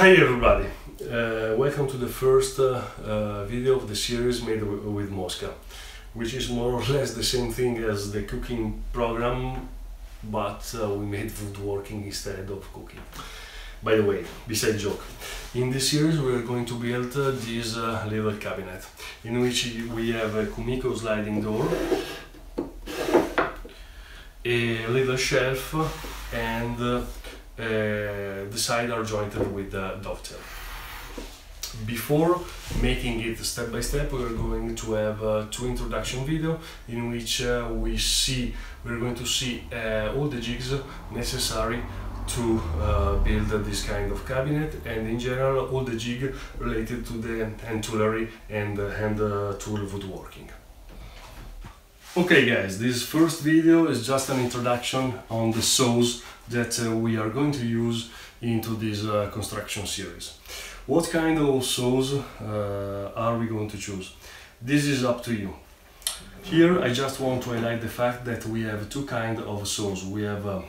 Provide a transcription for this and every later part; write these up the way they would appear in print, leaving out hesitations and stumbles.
Hi everybody, welcome to the first video of the series made with Mosca, which is more or less the same thing as the cooking program, but we made woodworking instead of cooking. By the way, beside joke, in this series we are going to build this little cabinet, in which we have a Kumiko sliding door, a little shelf, and the sides are jointed with the dovetail. Before making it step by step, we are going to have two introduction videos in which we're going to see all the jigs necessary to build this kind of cabinet, and in general all the jig related to the hand toolery and hand tool woodworking. Okay guys, this first video is just an introduction on the saws that we are going to use into this construction series. What kind of saws are we going to choose? This is up to you. Here I just want to highlight the fact that we have two kinds of saws. We have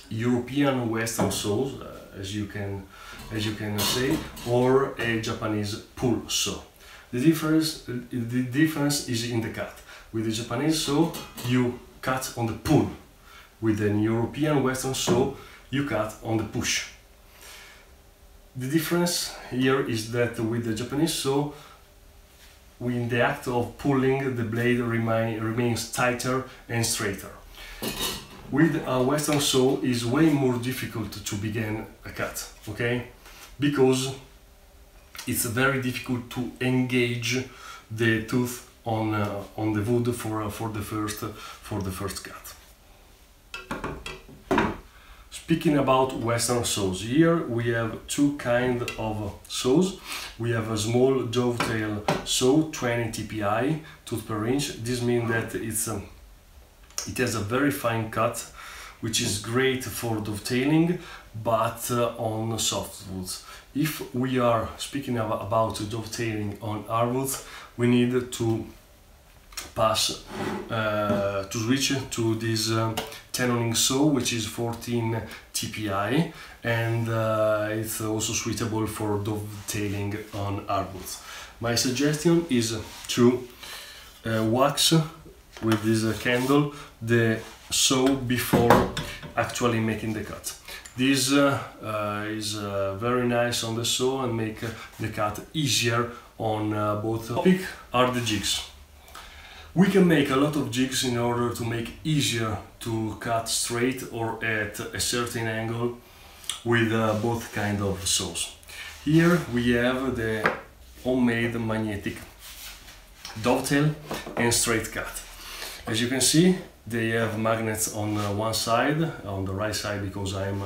European Western saws, as you can say, or a Japanese pull saw. The difference is in the cut. With the Japanese saw, you cut on the pull. With an European Western saw, you cut on the push. The difference here is that with the Japanese saw, in the act of pulling, the blade remains tighter and straighter. With a Western saw, it's way more difficult to begin a cut, okay? Because it's very difficult to engage the tooth on the wood for the first cut. Speaking about Western saws, here we have two kinds of saws. We have a small dovetail saw, 20 TPI, tooth per inch. This means that it has a very fine cut, which is great for dovetailing, but on soft woods. If we are speaking about dovetailing on hardwoods, we need to switch to this tenoning saw, which is 14 TPI, and it's also suitable for dovetailing on hardwoods. My suggestion is to wax with this candle the saw before actually making the cut. This is very nice on the saw and make the cut easier on both. Topic are the jigs. We can make a lot of jigs in order to make easier to cut straight or at a certain angle with both kind of saws. Here we have the homemade magnetic dovetail and straight cut. As you can see, they have magnets on one side, on the right side because I am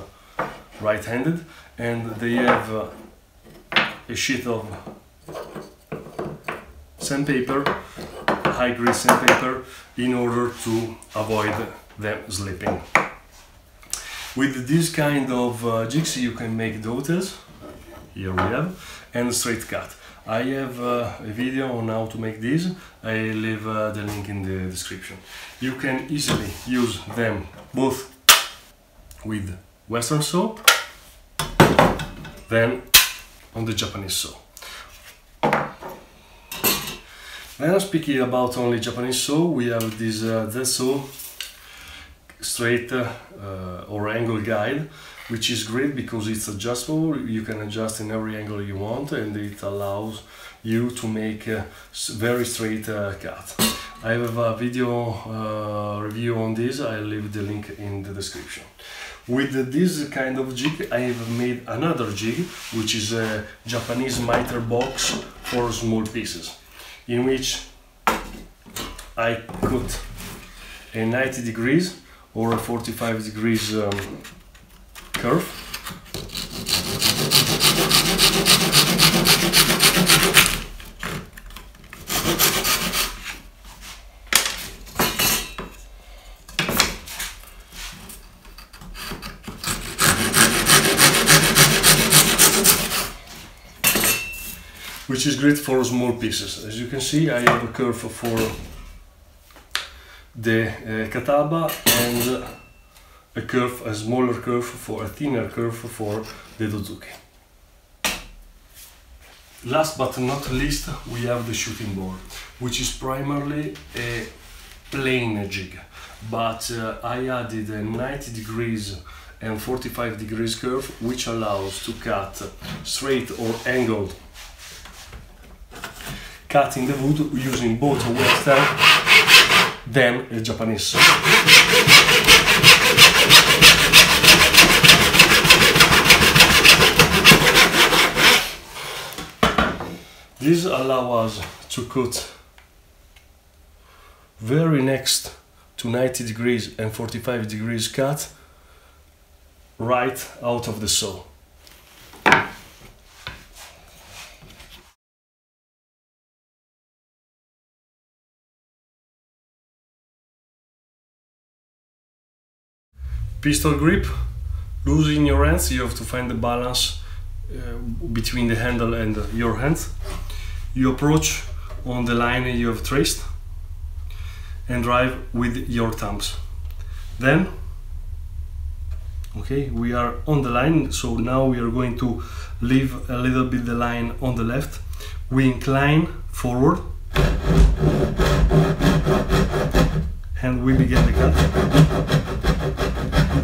right-handed, and they have a sheet of sandpaper, high-grade sandpaper, in order to avoid them slipping. With this kind of jigs you can make dovetails, here we have, and straight cut. I have a video on how to make this. I leave the link in the description. You can easily use them both with Western saw, then on the Japanese saw. When I'm speaking about only Japanese saw, we have this Z-saw straight or angle guide, which is great because it's adjustable. You can adjust in every angle you want, and it allows you to make a very straight cut. I have a video review on this. I'll leave the link in the description. With this kind of jig, I have made another jig, which is a Japanese miter box for small pieces, in which I cut a 90 degrees or a 45 degrees curve. Which is great for small pieces. As you can see, I have a curve for the kataba and a smaller curve, for a thinner curve for the dozuki. Last but not least, we have the shooting board, which is primarily a plain jig, but I added a 90 degrees and 45 degrees curve, which allows to cut straight or angled cutting the wood using both a Western than a Japanese. This allows us to cut very next to 90 degrees and 45 degrees cut right out of the saw. Pistol grip, loose in your hands, you have to find the balance between the handle and your hands. You approach on the line you have traced and drive with your thumbs. Then, okay, we are on the line, so now we are going to leave a little bit the line on the left. We incline forward and we begin the cut.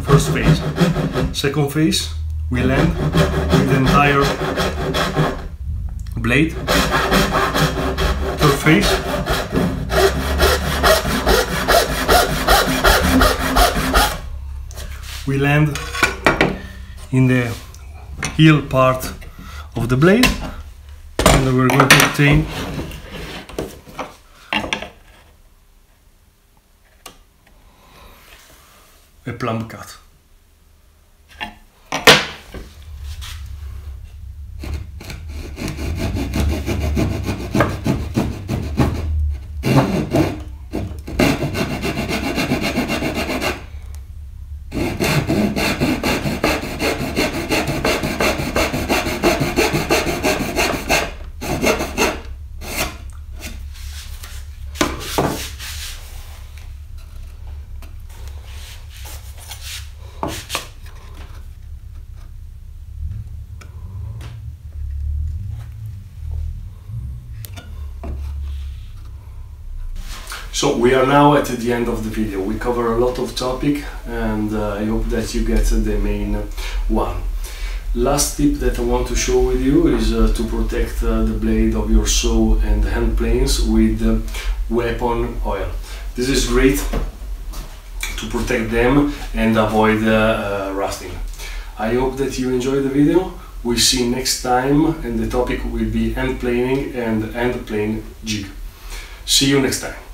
First phase. Second phase, we land with the entire blade. Third phase. We land in the heel part of the blade, and we're going to obtain a plumb cut. So we are now at the end of the video. We cover a lot of topic, and I hope that you get the main one. Last tip that I want to show with you is to protect the blade of your saw and hand planes with weapon oil. This is great to protect them and avoid rusting. I hope that you enjoyed the video. We'll see next time, and the topic will be hand planing and hand plane jig. See you next time.